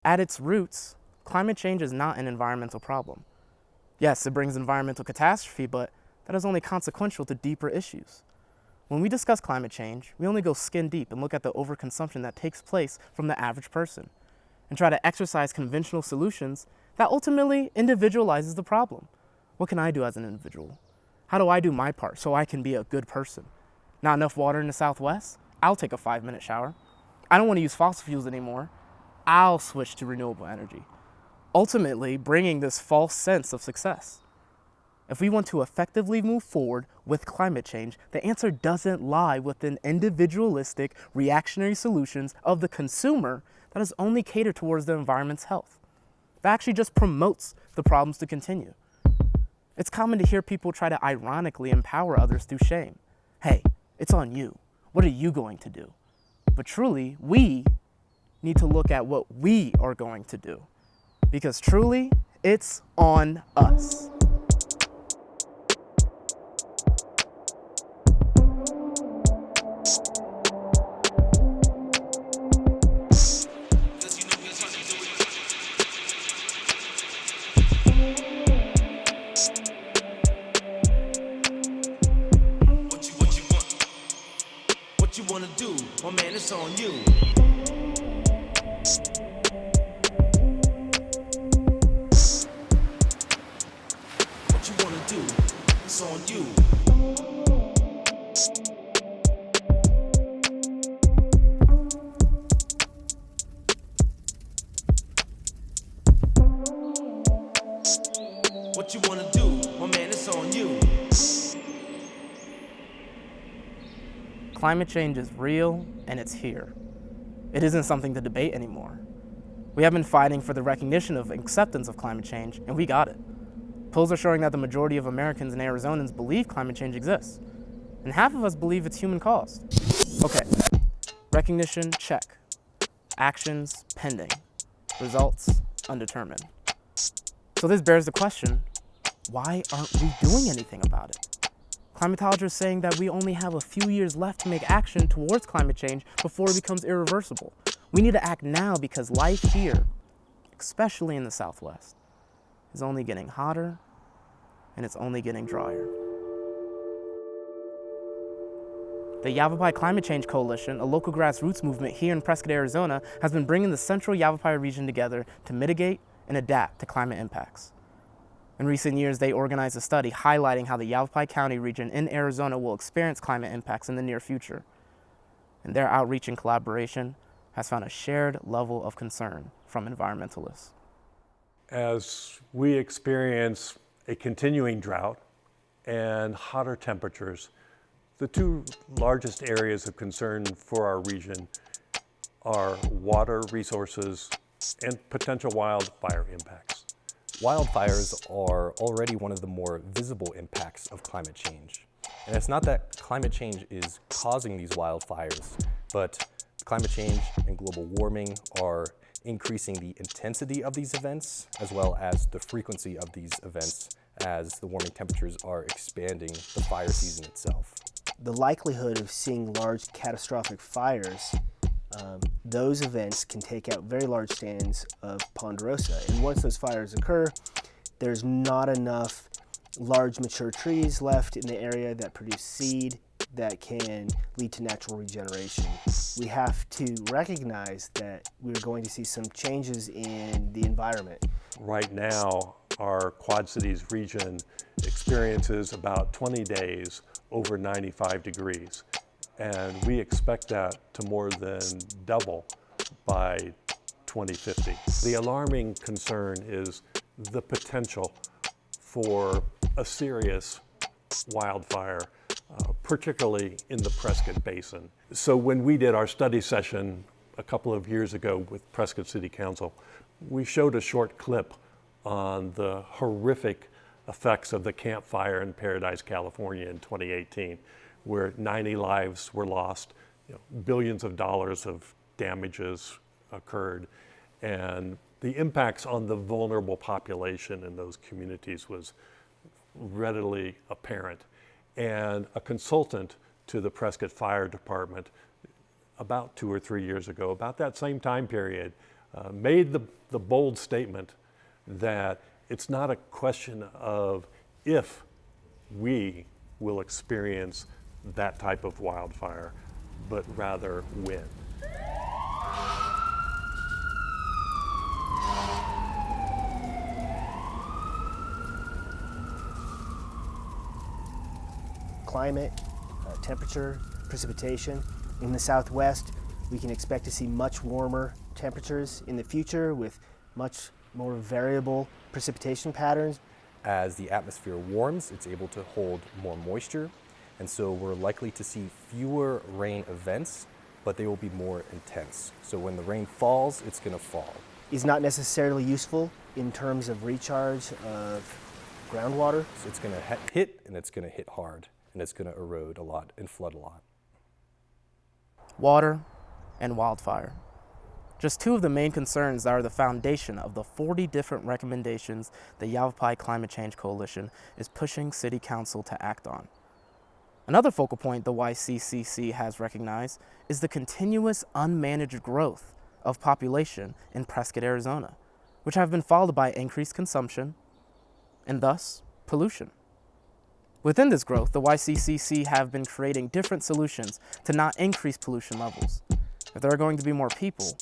At its roots, climate change is not an environmental problem. Yes, it brings environmental catastrophe, but that is only consequential to deeper issues. When we discuss climate change, we only go skin deep and look at the overconsumption that takes place from the average person and try to exercise conventional solutions that ultimately individualizes the problem. What can I do as an individual? How do I do my part so I can be a good person? Not enough water in the Southwest? I'll take a 5-minute shower. I don't want to use fossil fuels anymore. I'll switch to renewable energy. Ultimately, bringing this false sense of success. If we want to effectively move forward with climate change, the answer doesn't lie within individualistic, reactionary solutions of the consumer that is only catered towards the environment's health. That actually just promotes the problems to continue. It's common to hear people try to ironically empower others through shame. Hey, it's on you. What are you going to do? But truly, we need to look at what we are going to do. Because truly, it's on us. What you wanna do? Oh man, it's on you. What you wanna do? It's on you. What you wanna do? Oh man, it's on you. Climate change is real and it's here. It isn't something to debate anymore. We have been fighting for the recognition of acceptance of climate change, and we got it. Polls are showing that the majority of Americans and Arizonans believe climate change exists, and half of us believe it's human caused. Okay, recognition, check. Actions, pending. Results, undetermined. So this bears the question, why aren't we doing anything about it? Climatologists are saying that we only have a few years left to make action towards climate change before it becomes irreversible. We need to act now because life here, especially in the Southwest, is only getting hotter and it's only getting drier. The Yavapai Climate Change Coalition, a local grassroots movement here in Prescott, Arizona, has been bringing the central Yavapai region together to mitigate and adapt to climate impacts. In recent years, they organized a study highlighting how the Yavapai County region in Arizona will experience climate impacts in the near future. And their outreach and collaboration has found a shared level of concern from environmentalists. As we experience a continuing drought and hotter temperatures, the two largest areas of concern for our region are water resources and potential wildfire impacts. Wildfires are already one of the more visible impacts of climate change. And it's not that climate change is causing these wildfires, but climate change and global warming are increasing the intensity of these events, as well as the frequency of these events as the warming temperatures are expanding the fire season itself. The likelihood of seeing large catastrophic fires, those events can take out very large stands of ponderosa. And once those fires occur, there's not enough large mature trees left in the area that produce seed that can lead to natural regeneration. We have to recognize that we're going to see some changes in the environment. Right now, our Quad Cities region experiences about 20 days over 95 degrees. And we expect that to more than double by 2050. The alarming concern is the potential for a serious wildfire, particularly in the Prescott Basin. So when we did our study session a couple of years ago with Prescott City Council, we showed a short clip on the horrific effects of the Camp Fire in Paradise, California in 2018, where 90 lives were lost, billions of dollars of damages occurred, and the impacts on the vulnerable population in those communities was readily apparent. And a consultant to the Prescott Fire Department about 2 or 3 years ago, about that same time period, made the bold statement that it's not a question of if we will experience that type of wildfire, but rather when. Climate, temperature, precipitation. In the Southwest, we can expect to see much warmer temperatures in the future with much more variable precipitation patterns. As the atmosphere warms, it's able to hold more moisture, and so we're likely to see fewer rain events, but they will be more intense. So when the rain falls, it's going to fall. Is not necessarily useful in terms of recharge of groundwater. So it's going to hit, and it's going to hit hard, and it's going to erode a lot and flood a lot. Water and wildfire. Just two of the main concerns that are the foundation of the 40 different recommendations the Yavapai Climate Change Coalition is pushing City Council to act on. Another focal point the YCCC has recognized is the continuous unmanaged growth of population in Prescott, Arizona, which have been followed by increased consumption and thus pollution. Within this growth, the YCCC have been creating different solutions to not increase pollution levels. If there are going to be more people,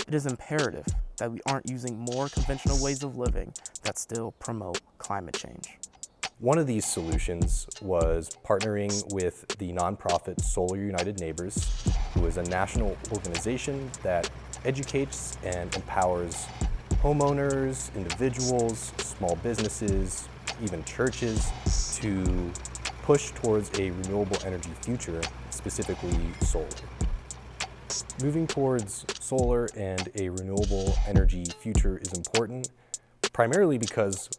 it is imperative that we aren't using more conventional ways of living that still promote climate change. One of these solutions was partnering with the nonprofit Solar United Neighbors, who is a national organization that educates and empowers homeowners, individuals, small businesses, even churches to push towards a renewable energy future, specifically solar. Moving towards solar and a renewable energy future is important, primarily because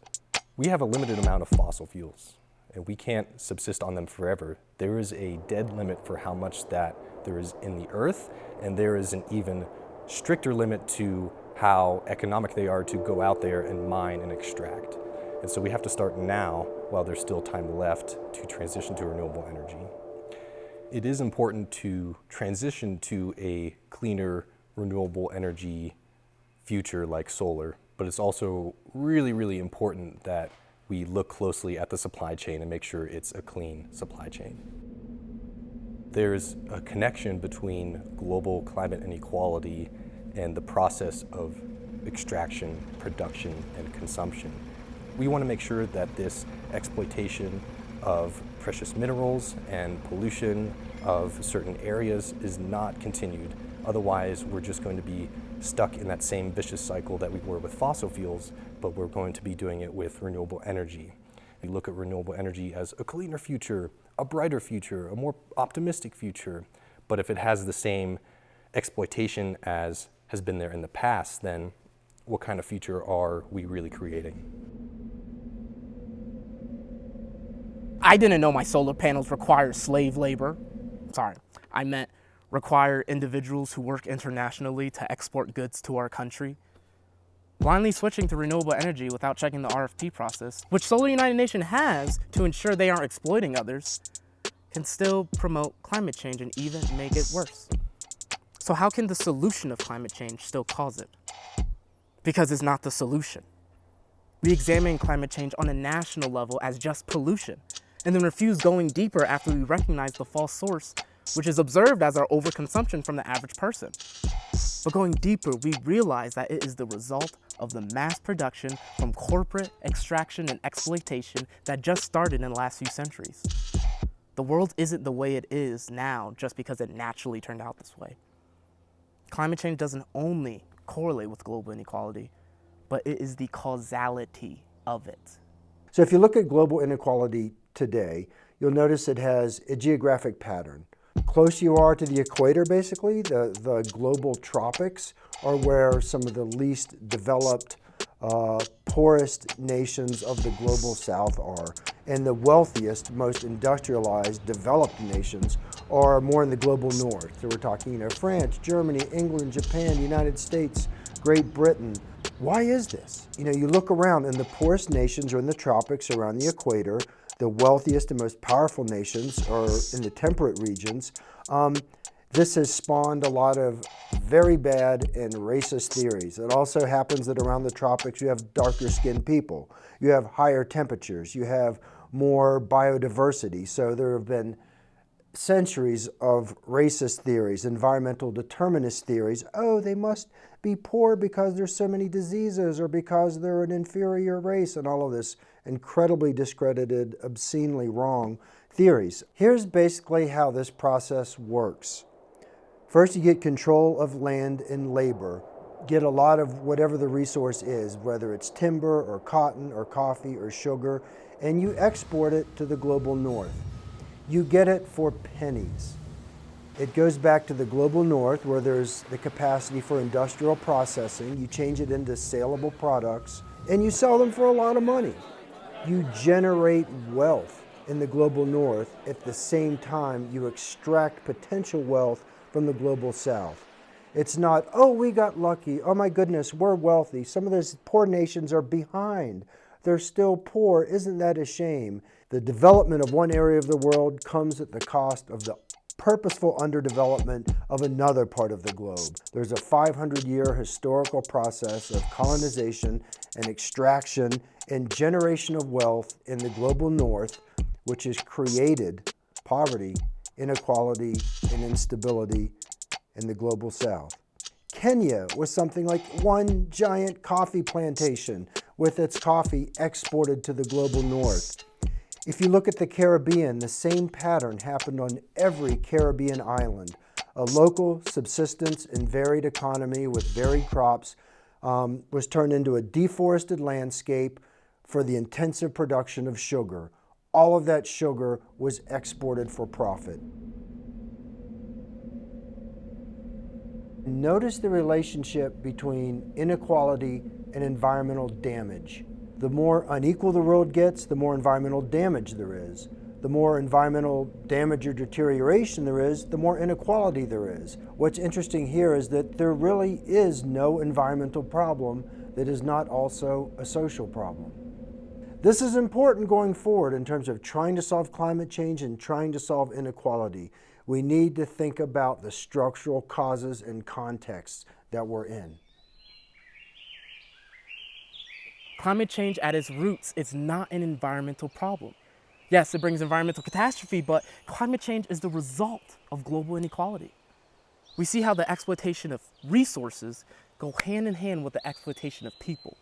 we have a limited amount of fossil fuels and we can't subsist on them forever. There is a dead limit for how much that there is in the earth, and there is an even stricter limit to how economic they are to go out there and mine and extract. And so we have to start now while there's still time left to transition to renewable energy. It is important to transition to a cleaner, renewable energy future like solar, but it's also really, really important that we look closely at the supply chain and make sure it's a clean supply chain. There's a connection between global climate inequality and the process of extraction, production, and consumption. We want to make sure that this exploitation of precious minerals and pollution of certain areas is not continued. Otherwise, we're just going to be stuck in that same vicious cycle that we were with fossil fuels, but we're going to be doing it with renewable energy. We look at renewable energy as a cleaner future, a brighter future, a more optimistic future. But if it has the same exploitation as has been there in the past, then what kind of future are we really creating? I didn't know my solar panels require slave labor. Sorry, I meant require individuals who work internationally to export goods to our country. Blindly switching to renewable energy without checking the RFP process, which Solar United Nation has to ensure they aren't exploiting others, can still promote climate change and even make it worse. So how can the solution of climate change still cause it? Because it's not the solution. We examine climate change on a national level as just pollution, and then refuse going deeper after we recognize the false source, which is observed as our overconsumption from the average person. But going deeper, we realize that it is the result of the mass production from corporate extraction and exploitation that just started in the last few centuries. The world isn't the way it is now just because it naturally turned out this way. Climate change doesn't only correlate with global inequality, but it is the causality of it. So if you look at global inequality today, you'll notice it has a geographic pattern. Close you are to the equator, basically, the global tropics are where some of the least developed, poorest nations of the global south are. And the wealthiest, most industrialized, developed nations are more in the global north. So we're talking, France, Germany, England, Japan, the United States, Great Britain. Why is this? You look around and the poorest nations are in the tropics around the equator. The wealthiest and most powerful nations are in the temperate regions. This has spawned a lot of very bad and racist theories. It also happens that around the tropics you have darker skinned people, you have higher temperatures, you have more biodiversity. So there have been centuries of racist theories, environmental determinist theories. Oh, they must be poor because there's so many diseases or because they're an inferior race, and all of this incredibly discredited, obscenely wrong theories. Here's basically how this process works. First, you get control of land and labor. Get a lot of whatever the resource is, whether it's timber or cotton or coffee or sugar, and you export it to the global north. You get it for pennies. It goes back to the global north where there's the capacity for industrial processing. You change it into saleable products and you sell them for a lot of money. You generate wealth in the global north at the same time you extract potential wealth from the global south. It's not, oh, we got lucky. Oh my goodness, we're wealthy. Some of those poor nations are behind. They're still poor. Isn't that a shame? The development of one area of the world comes at the cost of the purposeful underdevelopment of another part of the globe. There's a 500-year historical process of colonization and extraction and generation of wealth in the global north, which has created poverty, inequality, and instability in the global south. Kenya was something like one giant coffee plantation with its coffee exported to the global north. If you look at the Caribbean, the same pattern happened on every Caribbean island. A local subsistence and varied economy with varied crops was turned into a deforested landscape for the intensive production of sugar. All of that sugar was exported for profit. Notice the relationship between inequality and environmental damage. The more unequal the world gets, the more environmental damage there is. The more environmental damage or deterioration there is, the more inequality there is. What's interesting here is that there really is no environmental problem that is not also a social problem. This is important going forward in terms of trying to solve climate change and trying to solve inequality. We need to think about the structural causes and contexts that we're in. Climate change at its roots is not an environmental problem. Yes, it brings environmental catastrophe, but climate change is the result of global inequality. We see how the exploitation of resources go hand in hand with the exploitation of people.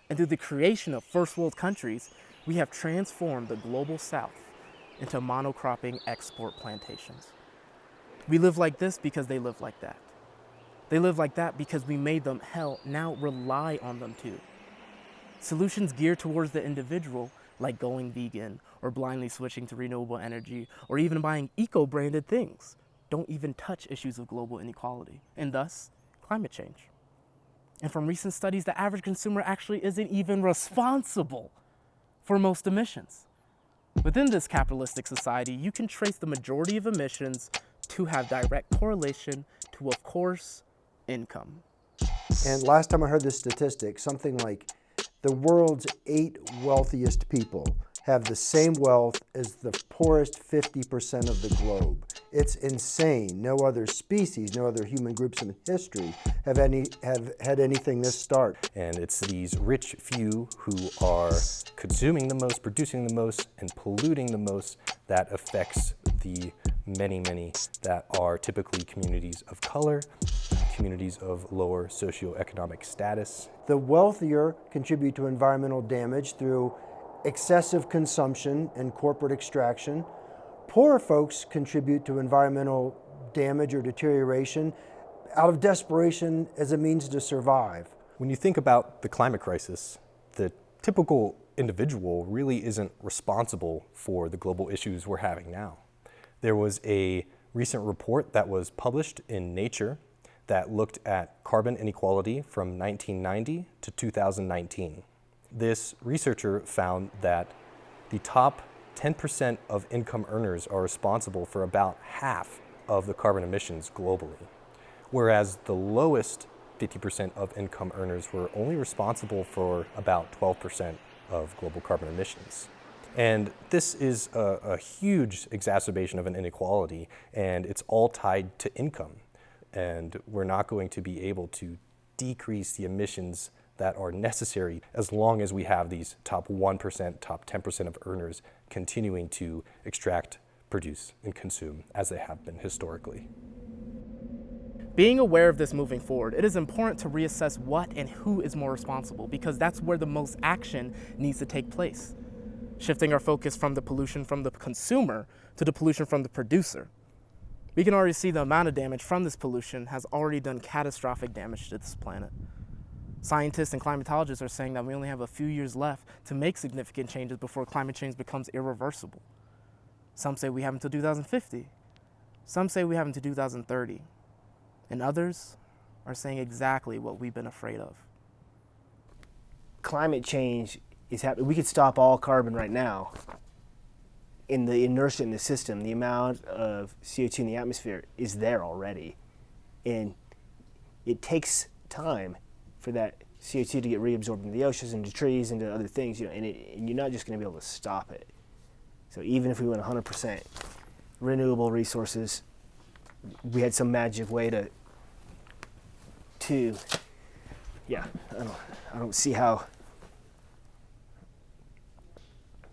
And through the creation of first world countries, we have transformed the global south into monocropping export plantations. We live like this because they live like that. They live like that because we made them, hell, now rely on them too. Solutions geared towards the individual, like going vegan or blindly switching to renewable energy or even buying eco-branded things, don't even touch issues of global inequality and thus climate change. And from recent studies, the average consumer actually isn't even responsible for most emissions. Within this capitalistic society, you can trace the majority of emissions to have direct correlation to, of course, income. And last time I heard this statistic, something like the world's 8 wealthiest people have the same wealth as the poorest 50% of the globe. It's insane. No other species, no other human groups in history have had anything this stark. And it's these rich few who are consuming the most, producing the most, and polluting the most that affects the many, many that are typically communities of color, communities of lower socioeconomic status. The wealthier contribute to environmental damage through excessive consumption and corporate extraction. Poorer folks contribute to environmental damage or deterioration out of desperation as a means to survive. When you think about the climate crisis, the typical individual really isn't responsible for the global issues we're having now. There was a recent report that was published in Nature that looked at carbon inequality from 1990 to 2019. This researcher found that the top 10% of income earners are responsible for about half of the carbon emissions globally, whereas the lowest 50% of income earners were only responsible for about 12% of global carbon emissions. And this is a huge exacerbation of an inequality, and it's all tied to income. and we're not going to be able to decrease the emissions that are necessary as long as we have these top 1%, top 10% of earners continuing to extract, produce, and consume as they have been historically. Being aware of this moving forward, it is important to reassess what and who is more responsible, because that's where the most action needs to take place. Shifting our focus from the pollution from the consumer to the pollution from the producer. We can already see the amount of damage from this pollution has already done catastrophic damage to this planet. Scientists and climatologists are saying that we only have a few years left to make significant changes before climate change becomes irreversible. Some say we have until 2050. Some say we have until 2030. And others are saying exactly what we've been afraid of. Climate change is happening. We could stop all carbon right now. In the inertia in the system, the amount of CO2 in the atmosphere is there already. And it takes time for that CO2 to get reabsorbed into the oceans, into trees, into other things, and you're not just going to be able to stop it. So even if we went 100% renewable resources, we had some magic way to I don't see how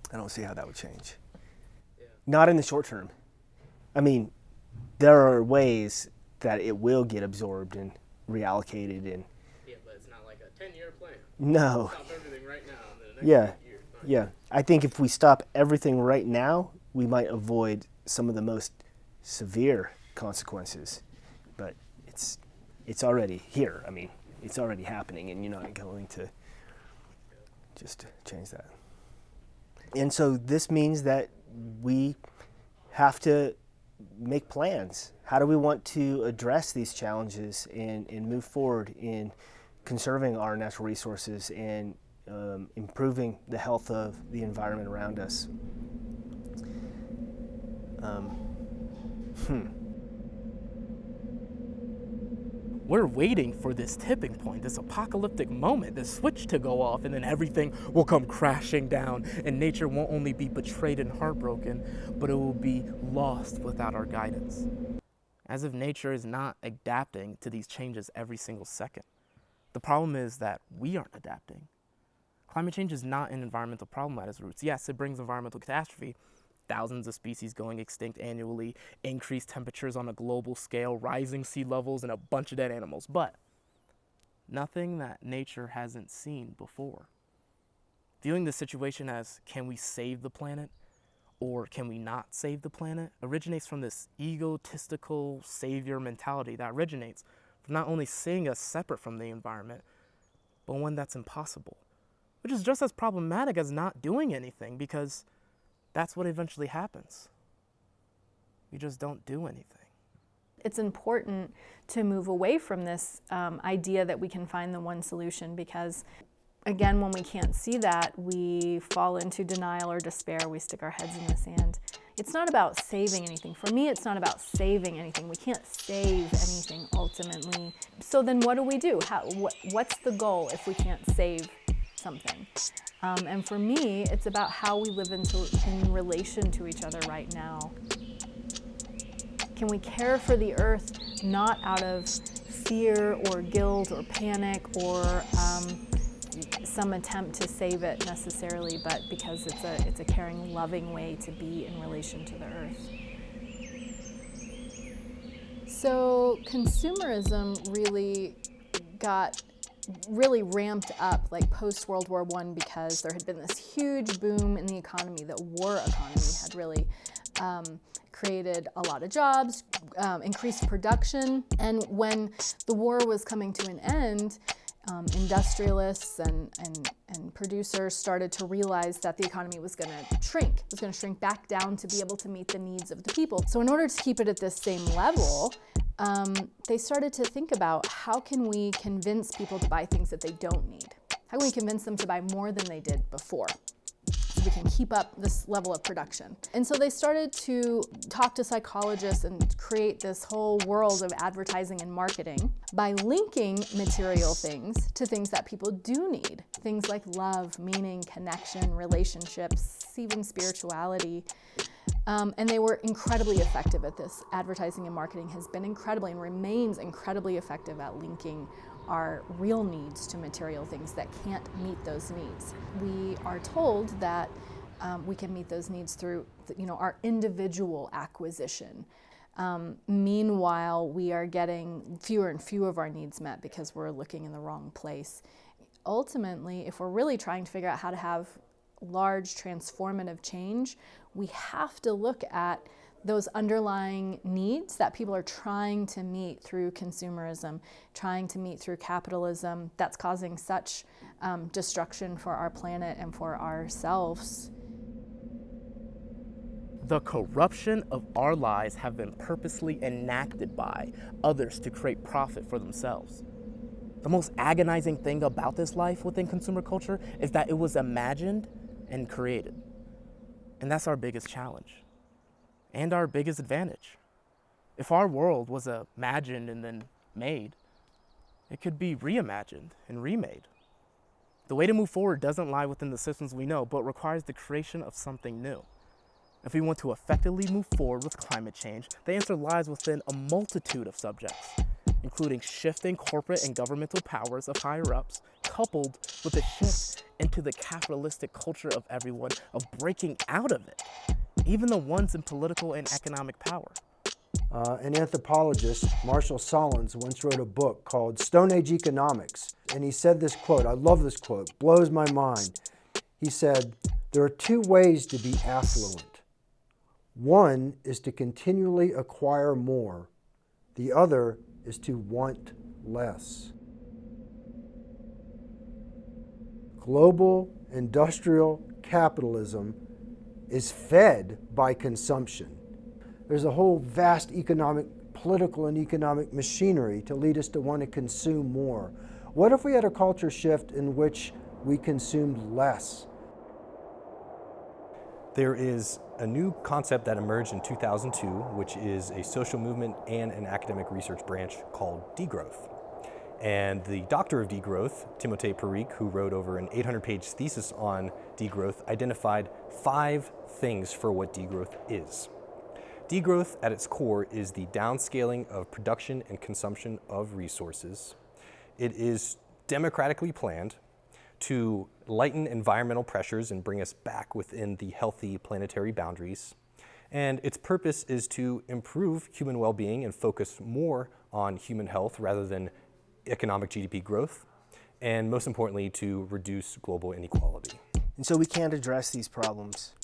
that would change. Yeah. Not in the short term. I mean, there are ways that it will get absorbed and reallocated and. Yeah, but it's not like a 10-year plan. No. Stop everything right now and then the next year. Yeah. I think if we stop everything right now, we might avoid some of the most severe consequences. But it's already here. I mean, it's already happening, and you're not going to just change that. And so this means that we have to make plans. How do we want to address these challenges and move forward in conserving our natural resources and improving the health of the environment around us? We're waiting for this tipping point, this apocalyptic moment, this switch to go off, and then everything will come crashing down, and nature won't only be betrayed and heartbroken, but it will be lost without our guidance. As if nature is not adapting to these changes every single second. The problem is that we aren't adapting. Climate change is not an environmental problem at its roots. Yes, it brings environmental catastrophe, thousands of species going extinct annually, increased temperatures on a global scale, rising sea levels, and a bunch of dead animals, but nothing that nature hasn't seen before. Viewing the situation as, can we save the planet or can we not save the planet, originates from this egotistical savior mentality that originates from not only seeing us separate from the environment, but one that's impossible, which is just as problematic as not doing anything, because that's what eventually happens. We just don't do anything. It's important to move away from this idea that we can find the one solution, because again, when we can't see that, we fall into denial or despair. We stick our heads in the sand. It's not about saving anything. For me, it's not about saving anything. We can't save anything ultimately. So then what do we do? What's the goal if we can't save something? And for me, it's about how we live in relation to each other right now. Can we care for the earth not out of fear or guilt or panic or some attempt to save it necessarily, but because it's a caring, loving way to be in relation to the earth? So consumerism really ramped up like post-World War I, because there had been this huge boom in the economy. The war economy had really created a lot of jobs, increased production, and when the war was coming to an end, industrialists and producers started to realize that the economy was going to shrink. It was going to shrink back down to be able to meet the needs of the people. So in order to keep it at this same level, they started to think about, how can we convince people to buy things that they don't need? How can we convince them to buy more than they did before, so we can keep up this level of production? And so they started to talk to psychologists and create this whole world of advertising and marketing by linking material things to things that people do need. Things like love, meaning, connection, relationships, even spirituality. And they were incredibly effective at this. Advertising and marketing has been incredibly and remains incredibly effective at linking our real needs to material things that can't meet those needs. We are told that we can meet those needs through our individual acquisition. Meanwhile, we are getting fewer and fewer of our needs met because we're looking in the wrong place. Ultimately, if we're really trying to figure out how to have large transformative change, we have to look at those underlying needs that people are trying to meet through consumerism, trying to meet through capitalism, that's causing such destruction for our planet and for ourselves. The corruption of our lives have been purposely enacted by others to create profit for themselves. The most agonizing thing about this life within consumer culture is that it was imagined and created. And that's our biggest challenge and our biggest advantage. If our world was imagined and then made, it could be reimagined and remade. The way to move forward doesn't lie within the systems we know, but requires the creation of something new. If we want to effectively move forward with climate change, the answer lies within a multitude of subjects, including shifting corporate and governmental powers of higher-ups, coupled with a shift into the capitalistic culture of everyone, of breaking out of it, even the ones in political and economic power. An anthropologist, Marshall Solins, once wrote a book called Stone Age Economics, and he said this quote, I love this quote, blows my mind. He said, "There are two ways to be affluent. One is to continually acquire more. The other is to want less." Global industrial capitalism is fed by consumption. There's a whole vast political and economic machinery to lead us to want to consume more. What if we had a culture shift in which we consumed less? There is a new concept that emerged in 2002, which is a social movement and an academic research branch called degrowth. And the doctor of degrowth, Timothée Perique, who wrote over an 800-page thesis on degrowth, identified 5 things for what degrowth is. Degrowth at its core is the downscaling of production and consumption of resources. It is democratically planned to lighten environmental pressures and bring us back within the healthy planetary boundaries. And its purpose is to improve human well-being and focus more on human health rather than economic GDP growth, and most importantly, to reduce global inequality. And so we can't address these problems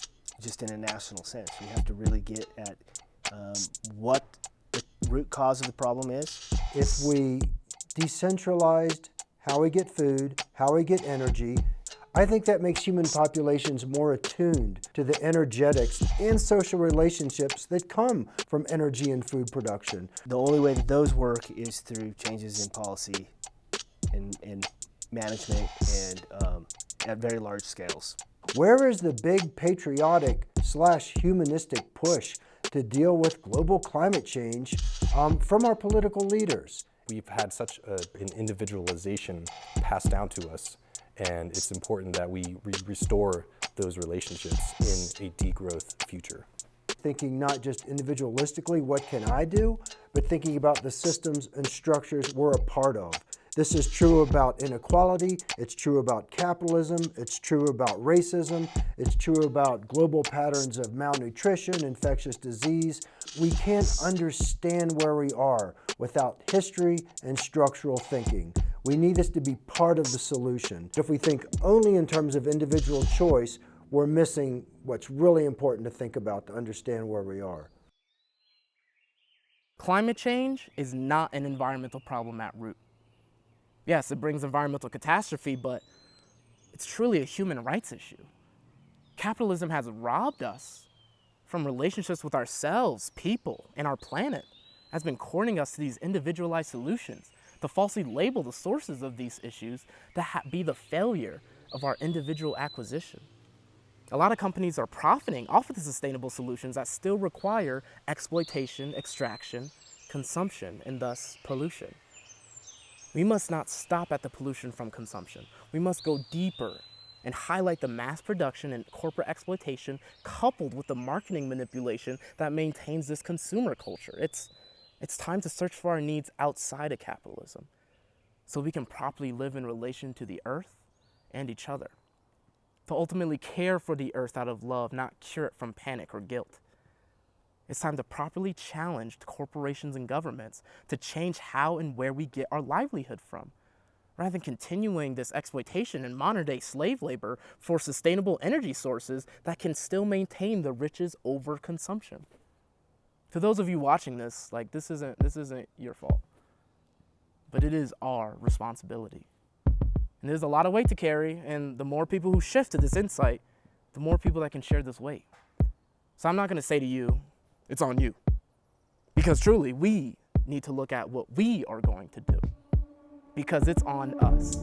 just in a national sense. We have to really get at what the root cause of the problem is. If we decentralized how we get food, how we get energy, I think that makes human populations more attuned to the energetics and social relationships that come from energy and food production. The only way that those work is through changes in policy and management and at very large scales. Where is the big patriotic / humanistic push to deal with global climate change from our political leaders? We've had such an individualization passed down to us, and it's important that we restore those relationships in a degrowth future. Thinking not just individualistically, what can I do, but thinking about the systems and structures we're a part of. This is true about inequality, it's true about capitalism, it's true about racism, it's true about global patterns of malnutrition, infectious disease. We can't understand where we are without history and structural thinking. We need this to be part of the solution. If we think only in terms of individual choice, we're missing what's really important to think about to understand where we are. Climate change is not an environmental problem at root. Yes, it brings environmental catastrophe, but it's truly a human rights issue. Capitalism has robbed us from relationships with ourselves, people, and our planet, has been cornering us to these individualized solutions, to falsely label the sources of these issues to be the failure of our individual acquisition. A lot of companies are profiting off of the sustainable solutions that still require exploitation, extraction, consumption, and thus pollution. We must not stop at the pollution from consumption. We must go deeper and highlight the mass production and corporate exploitation coupled with the marketing manipulation that maintains this consumer culture. It's time to search for our needs outside of capitalism so we can properly live in relation to the earth and each other. To ultimately care for the earth out of love, not cure it from panic or guilt. It's time to properly challenge corporations and governments to change how and where we get our livelihood from, rather than continuing this exploitation and modern-day slave labor for sustainable energy sources that can still maintain the riches over consumption. To those of you watching this, like this isn't your fault, but it is our responsibility. And there's a lot of weight to carry, and the more people who shift to this insight, the more people that can share this weight. So I'm not going to say to you, it's on you. Because truly, we need to look at what we are going to do. Because it's on us.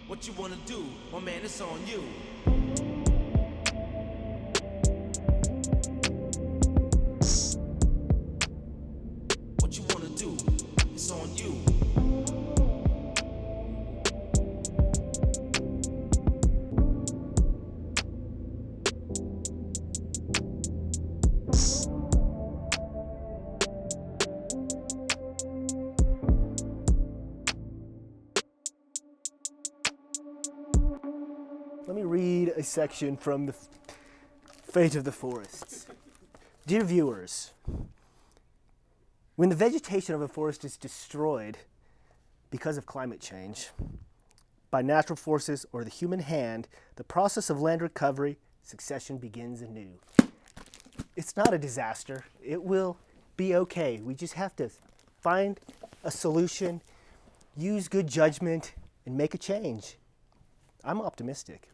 What you wanna do, my man, it's on you. What you wanna do, it's on you. Let me read a section from the Fate of the Forests. Dear viewers, when the vegetation of a forest is destroyed because of climate change, by natural forces or the human hand, the process of land recovery, succession begins anew. It's not a disaster. It will be okay. We just have to find a solution, use good judgment, and make a change. I'm optimistic.